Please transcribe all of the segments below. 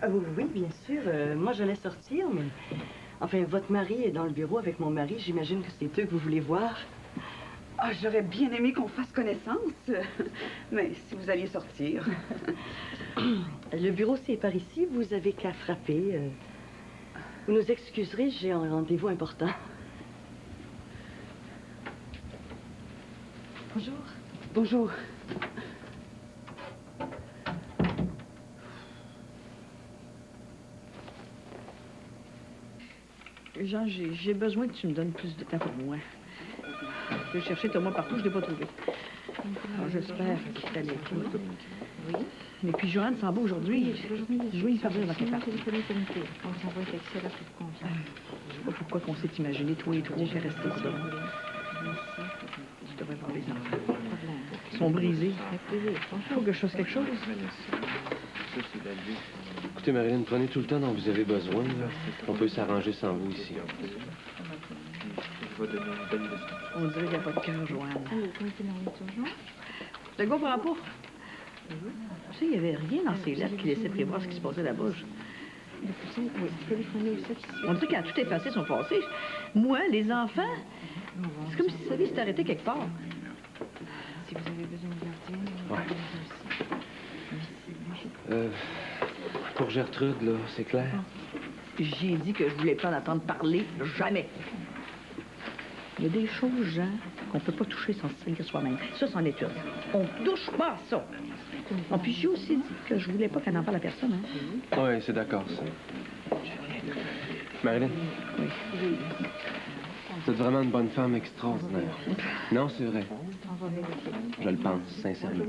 Oui, bien sûr. Moi, j'allais sortir, mais... Enfin, votre mari est dans le bureau avec mon mari. J'imagine que c'est eux que vous voulez voir. Ah, j'aurais bien aimé qu'on fasse connaissance. Mais si vous alliez sortir... Le bureau, c'est par ici. Vous avez qu'à frapper. Vous nous excuserez, j'ai un rendez-vous important. Bonjour. Bonjour. Jean, j'ai besoin que tu me donnes plus de temps pour moi. J'ai cherché Thomas partout, je ne l'ai pas trouvé. Alors, j'espère qu'il est à l'écoute. Oui. Mais puis, Joanne s'en va aujourd'hui. Je vais y faire dans quelque part. Je ne sais pas pourquoi qu'on s'est imaginé, toi et toi, qu'elle restait là. Tu devrais voir les enfants. Ils sont brisés. Il faut que je fasse quelque chose. Écoutez, Marilyn, prenez tout le temps dont vous avez besoin. Là. On peut s'arranger sans vous ici. On dirait qu'il n'y a pas de cœur, Joanne. Le gars prend pas. Tu sais, il n'y avait rien dans ces lettres qui laissaient prévoir ce qui se passait là-bas. On dirait qu'elle a tout effacé son passé. Moi, les enfants, c'est comme si sa vie s'était arrêtée quelque part. Si vous avez besoin de gardien, Ouais. Pour Gertrude, là, c'est clair? J'ai dit que je voulais pas en entendre parler, jamais. Il y a des choses, Jean, qu'on peut pas toucher sans se salir soi-même. Ça, c'en est une. On touche pas à ça. En puis j'ai aussi dit que je voulais pas qu'elle en parle à personne, hein? Oui, c'est d'accord, ça. Marilyn? Oui. Vous êtes vraiment une bonne femme extraordinaire. Non, c'est vrai. Je le pense, sincèrement.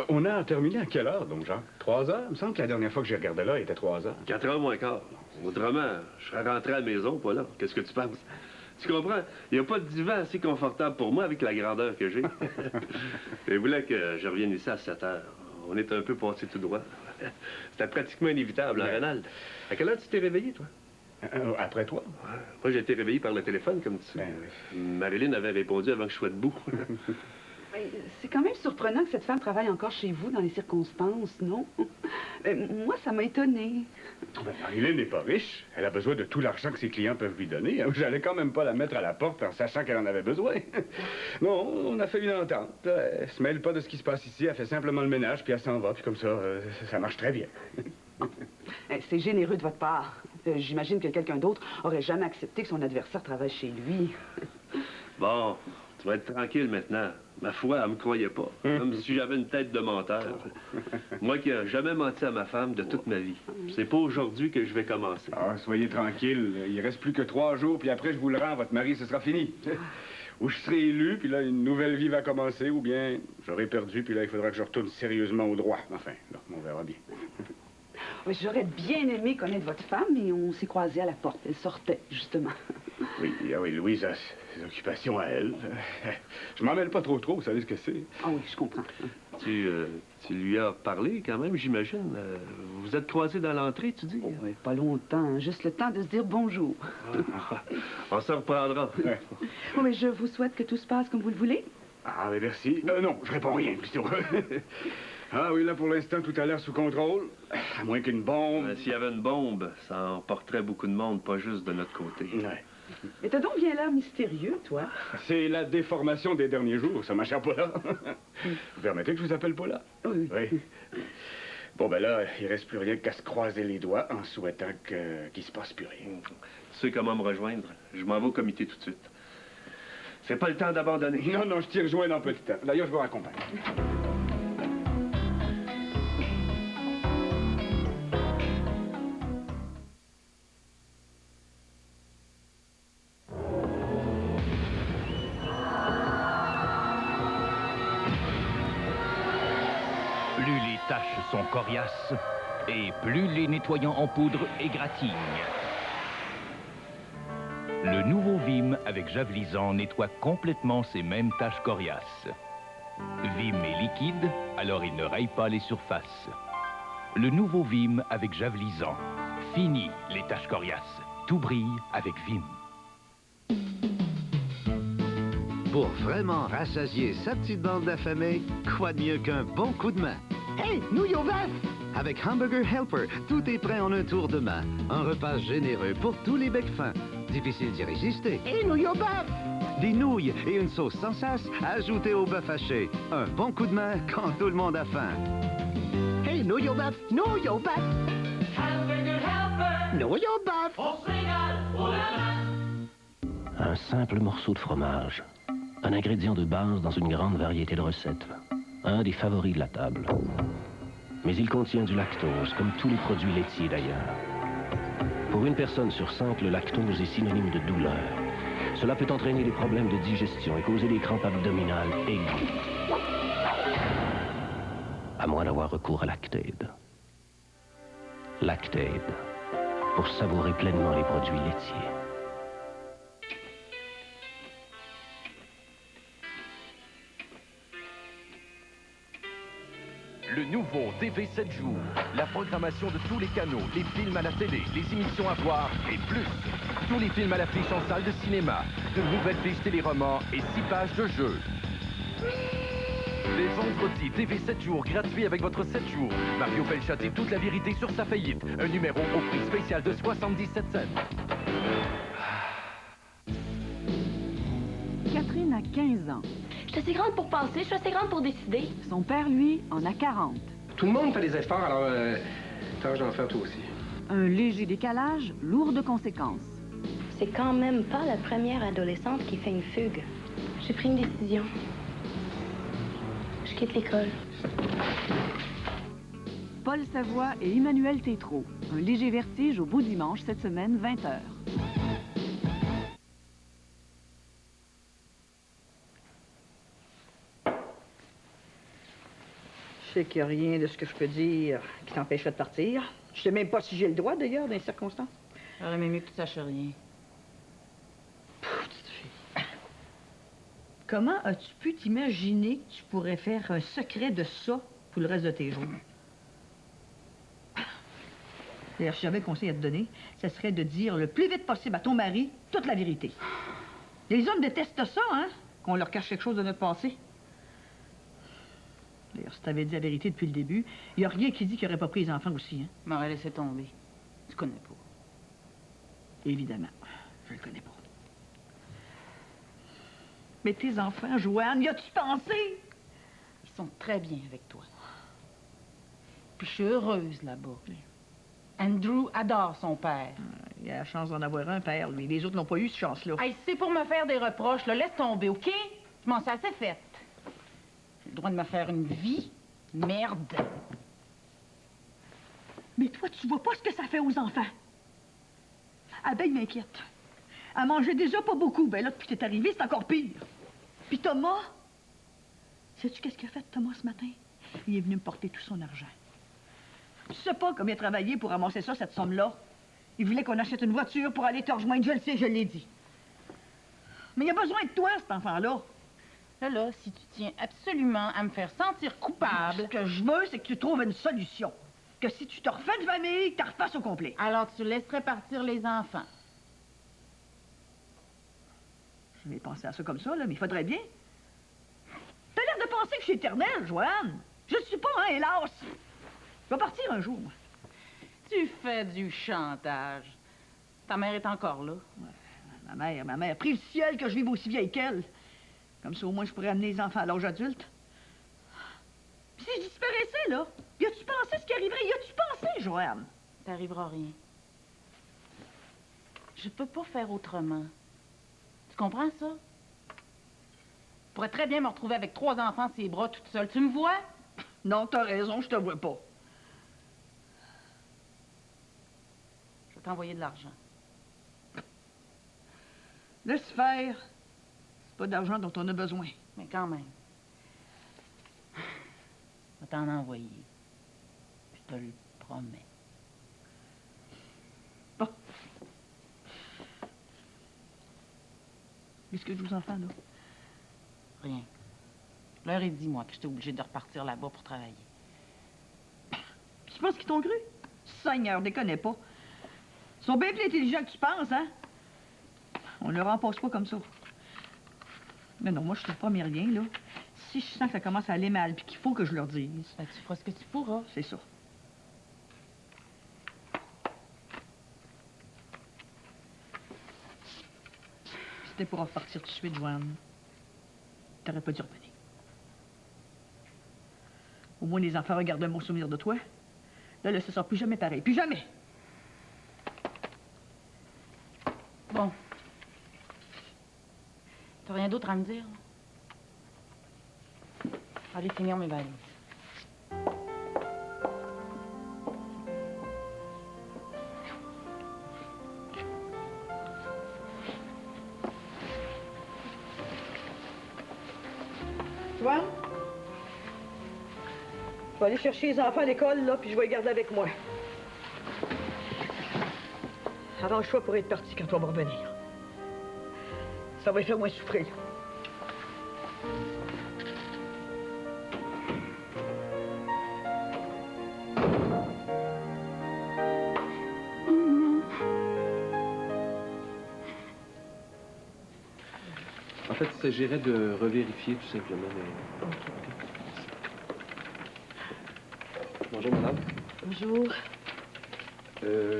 On a terminé à quelle heure, donc, Jacques? 3 heures? Il me semble que la dernière fois que j'ai regardé là, il était 3 heures. 4 heures moins quart. Autrement, je serais rentré à la maison, pas là. Qu'est-ce que tu penses? Tu comprends? Il n'y a pas de divan assez confortable pour moi avec la grandeur que j'ai. Il voulait que je revienne ici à 7 heures. On est un peu passé tout droit. C'était pratiquement inévitable, hein, Rénal? À quelle heure tu t'es réveillé, toi? Après toi? Ouais. Moi, j'ai été réveillé par le téléphone, comme tu sais. Ben oui. Marilyn avait répondu avant que je sois debout. C'est quand même surprenant que cette femme travaille encore chez vous dans les circonstances, non? Moi, ça m'a étonnée. Ben, Marilyn n'est pas riche. Elle a besoin de tout l'argent que ses clients peuvent lui donner. J'allais quand même pas la mettre à la porte en sachant qu'elle en avait besoin. Non, on a fait une entente. Elle se mêle pas de ce qui se passe ici. Elle fait simplement le ménage, puis elle s'en va. Puis comme ça, ça marche très bien. C'est généreux de votre part. J'imagine que quelqu'un d'autre aurait jamais accepté que son adversaire travaille chez lui. Bon, tu vas être tranquille maintenant. Ma foi, elle me croyait pas. Comme si j'avais une tête de menteur. Moi qui n'ai jamais menti à ma femme de toute ma vie. C'est pas aujourd'hui que je vais commencer. Ah, soyez tranquille. Il reste plus que 3 jours, puis après, je vous le rends. Votre mari, ce sera fini. Ou je serai élu, puis là, une nouvelle vie va commencer, ou bien j'aurai perdu, puis là, il faudra que je retourne sérieusement au droit. Enfin, là, on verra bien. J'aurais bien aimé connaître votre femme, mais on s'est croisés à la porte. Elle sortait, justement. Oui, Louise a ses occupations à elle. Je m'en mêle pas trop, vous savez ce que c'est. Ah oui, je comprends. Tu lui as parlé quand même, j'imagine. Vous êtes croisés dans l'entrée, tu dis? Oh, oui, pas longtemps, hein. Juste le temps de se dire bonjour. On se reprendra. Ouais. Oh, mais je vous souhaite que tout se passe comme vous le voulez. Ah, mais merci. Non, je réponds rien, plutôt. Ah oui, là, pour l'instant, tout a l'air sous contrôle. À moins qu'une bombe... S'il y avait une bombe, ça emporterait beaucoup de monde, pas juste de notre côté. Ouais. Mais t'as donc bien l'air mystérieux, toi. C'est la déformation des derniers jours, ça, ma chère Paula. Vous permettez que je vous appelle Paula? Oui. Oui. Bon, ben là, il reste plus rien qu'à se croiser les doigts en souhaitant qu'il se passe plus rien. Tu sais comment me rejoindre? Je m'en vais au comité tout de suite. C'est pas le temps d'abandonner. Non, je t'y rejoins dans peu de temps. D'ailleurs, je vous raccompagne. Plus les taches sont coriaces, et plus les nettoyants en poudre égratignent. Le nouveau Vim avec Javelisant nettoie complètement ces mêmes taches coriaces. Vim est liquide, alors il ne raye pas les surfaces. Le nouveau Vim avec javelisant. Fini les taches coriaces. Tout brille avec Vim. Pour vraiment rassasier sa petite bande d'affamés, quoi de mieux qu'un bon coup de main? Hey, nouilles au bœuf! Avec Hamburger Helper, tout est prêt en un tour de main. Un repas généreux pour tous les becs fins. Difficile d'y résister. Hey, nouilles au bœuf! Des nouilles et une sauce sans sas ajoutée au bœuf haché. Un bon coup de main quand tout le monde a faim. Hey, nouilles au bœuf! Nouilles au bœuf! Hamburger Helper! Nouilles au bœuf! On se régale pour la Un simple morceau de fromage. Un ingrédient de base dans une grande variété de recettes. Un des favoris de la table. Mais il contient du lactose, comme tous les produits laitiers d'ailleurs. Pour une personne sur 5, le lactose est synonyme de douleur. Cela peut entraîner des problèmes de digestion et causer des crampes abdominales aiguës. À moins d'avoir recours à Lactaid. Lactaid, pour savourer pleinement les produits laitiers. Le nouveau TV 7 jours. La programmation de tous les canaux, les films à la télé, les émissions à voir et plus. Tous les films à l'affiche en salle de cinéma, de nouvelles fiches téléromans et 6 pages de jeux. Les vendredis, TV 7 jours, gratuit avec votre 7 jours. Mario Pelchat et toute la vérité sur sa faillite. Un numéro au prix spécial de 77 cents. Catherine a 15 ans. Je suis assez grande pour penser, je suis assez grande pour décider. Son père, lui, en a 40. Tout le monde fait des efforts, alors tâche d'en faire toi aussi. Un léger décalage, lourd de conséquences. C'est quand même pas la première adolescente qui fait une fugue. J'ai pris une décision. Je quitte l'école. Paul Savoie et Emmanuel Tétrault. Un léger vertige au beau dimanche cette semaine, 20h. Je sais qu'il n'y a rien de ce que je peux dire qui t'empêcherait de partir. Je sais même pas si j'ai le droit, d'ailleurs, dans les circonstances. J'aurais aimé mieux que tu saches rien. Petite fille. Comment as-tu pu t'imaginer que tu pourrais faire un secret de ça pour le reste de tes jours? D'ailleurs, si j'avais un conseil à te donner, ce serait de dire le plus vite possible à ton mari toute la vérité. Les hommes détestent ça, hein? Qu'on leur cache quelque chose de notre passé. D'ailleurs, si t'avais dit la vérité depuis le début, il n'y a rien qui dit qu'il n'aurait pas pris les enfants aussi, hein? M'aurait laissé tomber. Tu connais pas. Évidemment, je le connais pas. Mais tes enfants, Joanne, y as-tu pensé? Ils sont très bien avec toi. Puis je suis heureuse là-bas. Andrew adore son père. Il a la chance d'en avoir un père, lui. Les autres n'ont pas eu cette chance-là. Hey, c'est pour me faire des reproches, là. Laisse tomber, OK? Je m'en suis assez faite. J'ai le droit de me faire une vie. Merde. Mais toi, tu vois pas ce que ça fait aux enfants. Abeille m'inquiète. Elle mangeait déjà pas beaucoup. Ben là, depuis que t'es arrivé, c'est encore pire. Puis Thomas, sais-tu qu'est-ce qu'il a fait, Thomas, ce matin? Il est venu me porter tout son argent. Tu sais pas combien il a travaillé pour ramasser ça, cette somme-là? Il voulait qu'on achète une voiture pour aller te rejoindre, je le sais, je l'ai dit. Mais il a besoin de toi, cet enfant-là. Là, si tu tiens absolument à me faire sentir coupable... Ce que je veux, c'est que tu trouves une solution. Que si tu te refais de famille, tu refasses au complet. Alors tu laisserais partir les enfants. Je vais penser à ça comme ça, là, mais il faudrait bien. T'as l'air de penser que je suis éternelle, Joanne. Je le suis pas, hein, hélas. Je vais partir un jour, moi. Tu fais du chantage. Ta mère est encore là. Ouais, ma mère. Prie le ciel que je vive aussi vieille qu'elle. Comme ça, au moins, je pourrais amener les enfants à l'âge adulte. Puis si je disparaissais, là, y a-tu pensé ce qui arriverait? Y a-tu pensé, Joanne? T'arriveras rien. Je peux pas faire autrement. Tu comprends ça? Je pourrais très bien me retrouver avec 3 enfants sur les bras toute seule. Tu me vois? Non, t'as raison, je te vois pas. Je vais t'envoyer de l'argent. Laisse faire. C'est pas d'argent dont on a besoin. Mais quand même. Je vais t'en envoyer. Je te le promets. Bon. Qu'est-ce que je vous en fais, là? Rien. leur ai dit, moi, que j'étais obligée de repartir là-bas pour travailler. Tu penses qu'ils t'ont cru? Seigneur, déconne pas. Ils sont bien plus intelligents que tu penses, hein? On leur en passe pas comme ça. Mais non, moi, je te promets rien, là. Si je sens que ça commence à aller mal puis qu'il faut que je leur dise... Ben, tu feras ce que tu pourras. C'est ça. C'était pour repartir tout de suite, Joanne. T'aurais pas dû revenir. Au moins, les enfants regardent un bon souvenir de toi. Là, ça sera plus jamais pareil. Plus jamais! Bon. T'as rien d'autre à me dire? Allez finir mes valises. Joanne? Je vais aller chercher les enfants à l'école, là, puis je vais les garder avec moi. Arrange-toi pour être parti quand on va revenir. Ça va les faire moins souffrir. En fait, il s'agirait de revérifier tout simplement. Mais... Bonjour, madame. Bonjour.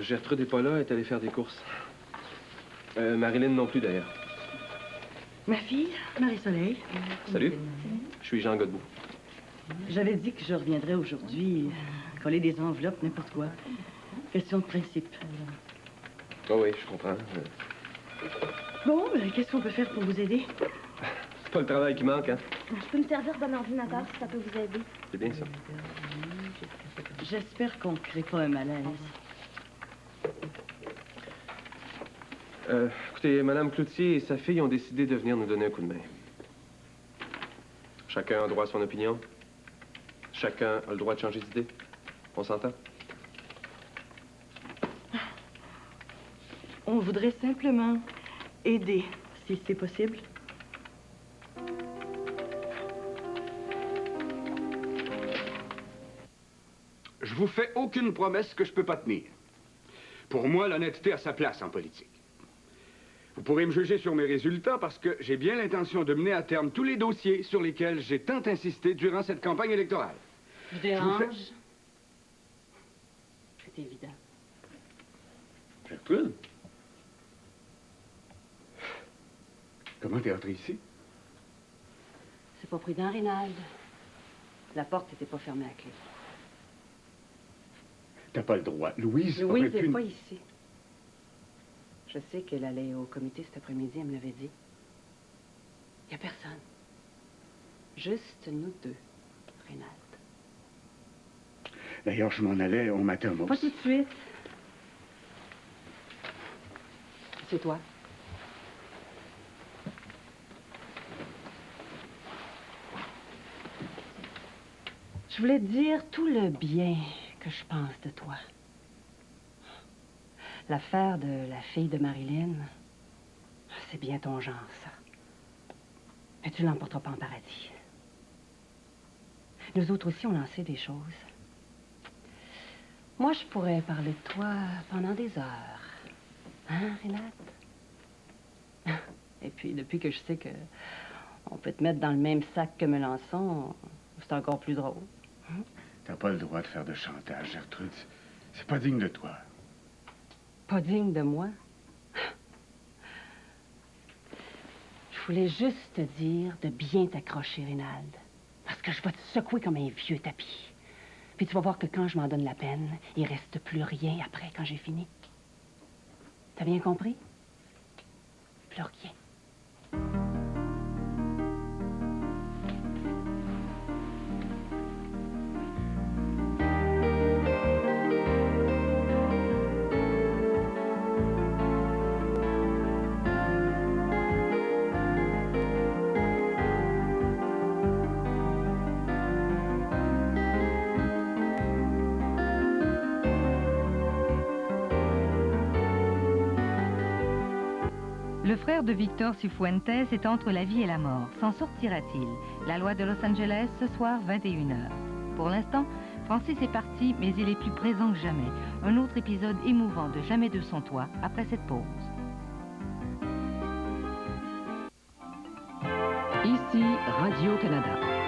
Gertrude n'est pas là, elle est allée faire des courses. Marilyn non plus, d'ailleurs. Ma fille, Marie-Soleil. Salut, je suis Jean Godbout. J'avais dit que je reviendrais aujourd'hui, coller des enveloppes, n'importe quoi. Question de principe. Oh oui, je comprends. Bon, ben, qu'est-ce qu'on peut faire pour vous aider? C'est pas le travail qui manque, hein? Je peux me servir d'un ordinateur si ça peut vous aider. C'est bien ça. J'espère qu'on ne crée pas un malaise. Écoutez, Madame Cloutier et sa fille ont décidé de venir nous donner un coup de main. Chacun a droit à son opinion. Chacun a le droit de changer d'idée. On s'entend? On voudrait simplement aider, si c'est possible. Je vous fais aucune promesse que je peux pas tenir. Pour moi, l'honnêteté a sa place en politique. Vous pourrez me juger sur mes résultats parce que j'ai bien l'intention de mener à terme tous les dossiers sur lesquels j'ai tant insisté durant cette campagne électorale. Je vous dérange? fais- C'est évident. Gertrude? Comment t'es entrée ici? C'est pas prudent, Rénald. La porte n'était pas fermée à clé. T'as pas le droit. Louise Louise aurait pu... n'est pas ici. Je sais qu'elle allait au comité cet après-midi, elle me l'avait dit. Il n'y a personne. Juste nous deux, Rénald. D'ailleurs, je m'en allais au matin, moi Pas aussi. tout de suite. C'est toi. Je voulais te dire tout le bien que je pense de toi. L'affaire de la fille de Marilyn, c'est bien ton genre, ça. Mais tu l'emporteras pas en paradis. Nous autres aussi, on lancé des choses. Moi, je pourrais parler de toi pendant des heures. Hein, Renate? Et puis, depuis que je sais que on peut te mettre dans le même sac que Melançon, c'est encore plus drôle. T'as pas le droit de faire de chantage, Gertrude. C'est pas digne de toi. Pas digne de moi? Je voulais juste te dire de bien t'accrocher, Rénald. Parce que je vais te secouer comme un vieux tapis. Puis tu vas voir que quand je m'en donne la peine, il reste plus rien après quand j'ai fini. T'as bien compris? Plus rien. Le frère de Victor Cifuentes est entre la vie et la mort. S'en sortira-t-il? La loi de Los Angeles, ce soir, 21h. Pour l'instant, Francis est parti, mais il est plus présent que jamais. Un autre épisode émouvant de Jamais de son toit, après cette pause. Ici Radio-Canada.